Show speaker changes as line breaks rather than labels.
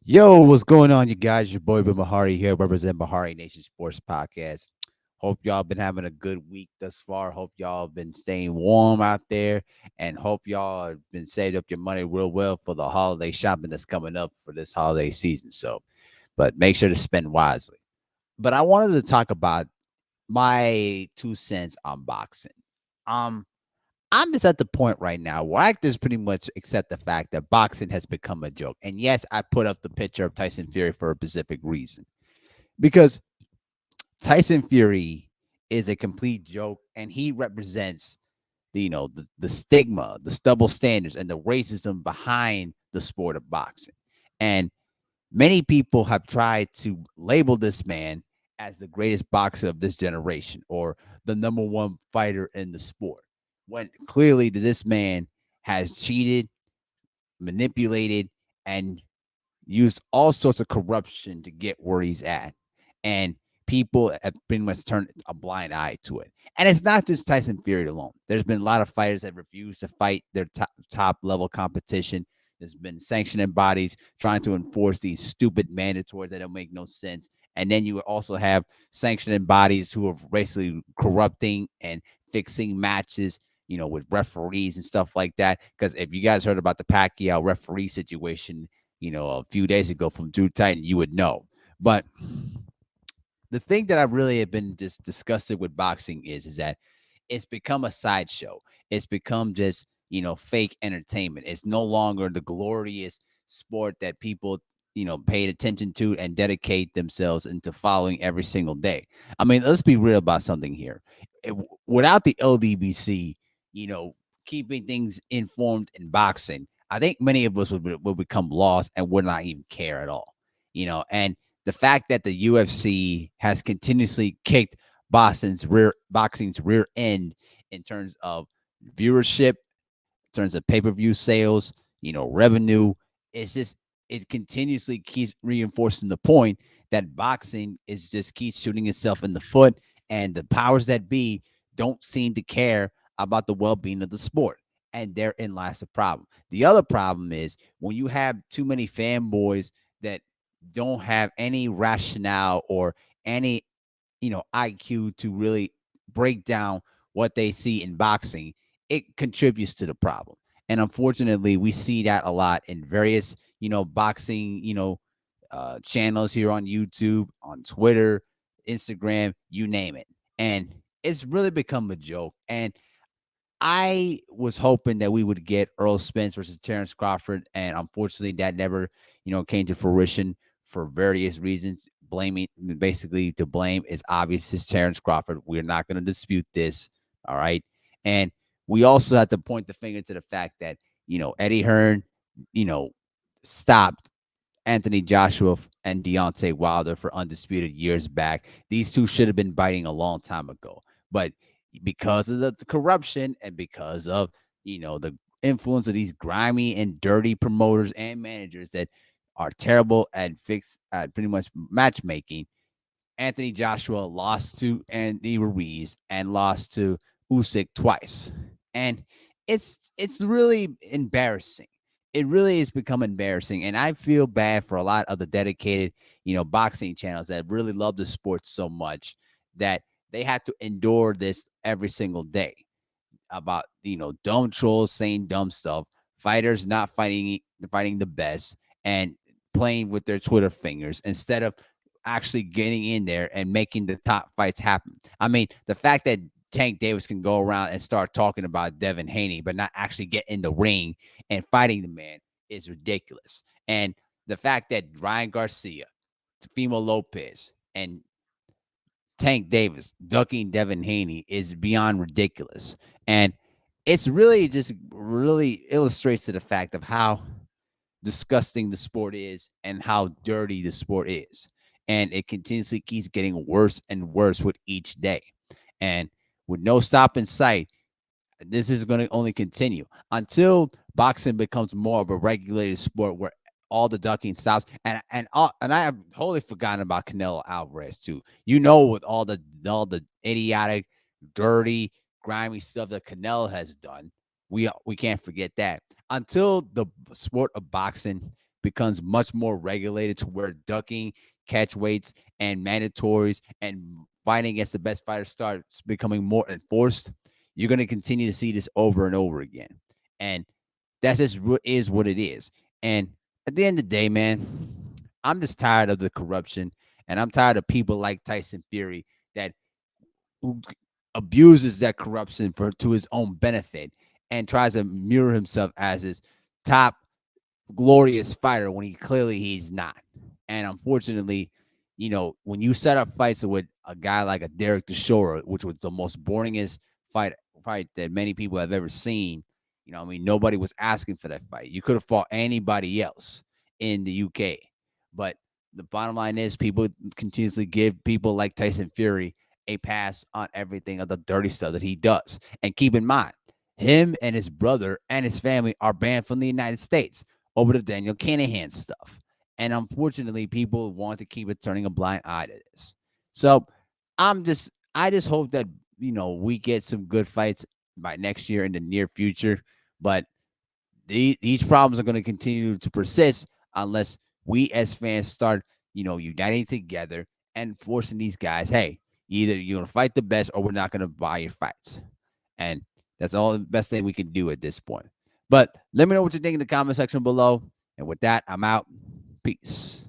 Yo, what's going on, you guys? Your boy Ben Bahari here, represent Bahari Nation Sports Podcast. Hope y'all been having a good week thus far. Hope y'all been staying warm out there, and hope y'all have been saved up your money real well for the holiday shopping that's coming up for this holiday season. But make sure to spend wisely. But I wanted to talk about my 2 cents on boxing. Um, I'm just at the point right now where I just pretty much accept the fact that boxing has become a joke. And yes, I put up the picture of Tyson Fury for a specific reason because Tyson Fury is a complete joke, and he represents the stigma, the double standards, and the racism behind the sport of boxing. And many people have tried to label this man as the greatest boxer of this generation or the number one fighter in the sport, when clearly this man has cheated, manipulated, and used all sorts of corruption to get where he's at. And people have pretty much turned a blind eye to it. And it's not just Tyson Fury alone. There's been a lot of fighters that refuse to fight their top level competition. There's been sanctioning bodies trying to enforce these stupid mandatories that don't make no sense. And then you also have sanctioning bodies who are basically corrupting and fixing matches, with referees and stuff like that. Because if you guys heard about the Pacquiao referee situation, a few days ago from Drew Titan, you would know. But the thing that I really have been just disgusted with boxing is that it's become a sideshow. It's become just, fake entertainment. It's no longer the glorious sport that people, paid attention to and dedicate themselves into following every single day. I mean, let's be real about something here. Without the LDBC, you know, keeping things informed in boxing, I think many of us would become lost and would not even care at all. And the fact that the UFC has continuously kicked boxing's rear end in terms of viewership, in terms of pay-per-view sales, revenue, it's just it continuously keeps reinforcing the point that boxing is just keeps shooting itself in the foot, and the powers that be don't seem to care about the well-being of the sport. And therein lies the problem. The other problem is when you have too many fanboys that don't have any rationale or any IQ to really break down what they see in boxing, it contributes to the problem. And unfortunately, we see that a lot in various boxing channels here on YouTube, on Twitter, Instagram, you name it. And it's really become a joke. And I was hoping that we would get Earl Spence versus Terrence Crawford, and unfortunately, that never, came to fruition for various reasons. Blaming, basically, to blame is obvious. Is Terrence Crawford. We're not going to dispute this. All right, and we also have to point the finger to the fact that Eddie Hearn, you know, stopped Anthony Joshua and Deontay Wilder for undisputed years back. These two should have been biting a long time ago, but because of the corruption and because of the influence of these grimy and dirty promoters and managers that are terrible at pretty much matchmaking, Anthony Joshua lost to Andy Ruiz and lost to Usyk twice, and it's really embarrassing. It really has become embarrassing, and I feel bad for a lot of the dedicated, boxing channels that really love the sport so much that they have to endure this every single day about dumb trolls saying dumb stuff, fighters not fighting the best, and playing with their Twitter fingers instead of actually getting in there and making the top fights happen. I mean, the fact that Tank Davis can go around and start talking about Devin Haney, but not actually get in the ring and fighting the man is ridiculous. And the fact that Ryan Garcia, Tefimo Lopez, and Tank Davis ducking Devin Haney is beyond ridiculous. And it's really just really illustrates to the fact of how disgusting the sport is and how dirty the sport is. And it continuously keeps getting worse and worse with each day. And with no stop in sight, this is going to only continue until boxing becomes more of a regulated sport where all the ducking stops. And I have totally forgotten about Canelo Alvarez too. With all the idiotic, dirty, grimy stuff that Canelo has done, we can't forget that. Until the sport of boxing becomes much more regulated to where ducking, catch weights, and mandatories and fighting against the best fighters starts becoming more enforced, you're going to continue to see this over and over again. And that's just is what it is. And at the end of the day, man, I'm just tired of the corruption, and I'm tired of people like Tyson Fury that who abuses that corruption for to his own benefit and tries to mirror himself as his top glorious fighter when he's not. And unfortunately, when you set up fights with a guy like a Derek Chisora, which was the most boringest fight that many people have ever seen, I mean, nobody was asking for that fight. You could have fought anybody else in the UK. But the bottom line is people continuously give people like Tyson Fury a pass on everything of the dirty stuff that he does. And keep in mind, him and his brother and his family are banned from the United States over the Daniel Kinahan stuff. And unfortunately, people want to keep it turning a blind eye to this. So I just hope that, we get some good fights by next year in the near future. But these problems are going to continue to persist unless we as fans start, uniting together and forcing these guys, hey, either you're going to fight the best or we're not going to buy your fights. And that's all the best thing we can do at this point. But let me know what you think in the comment section below. And with that, I'm out. Peace.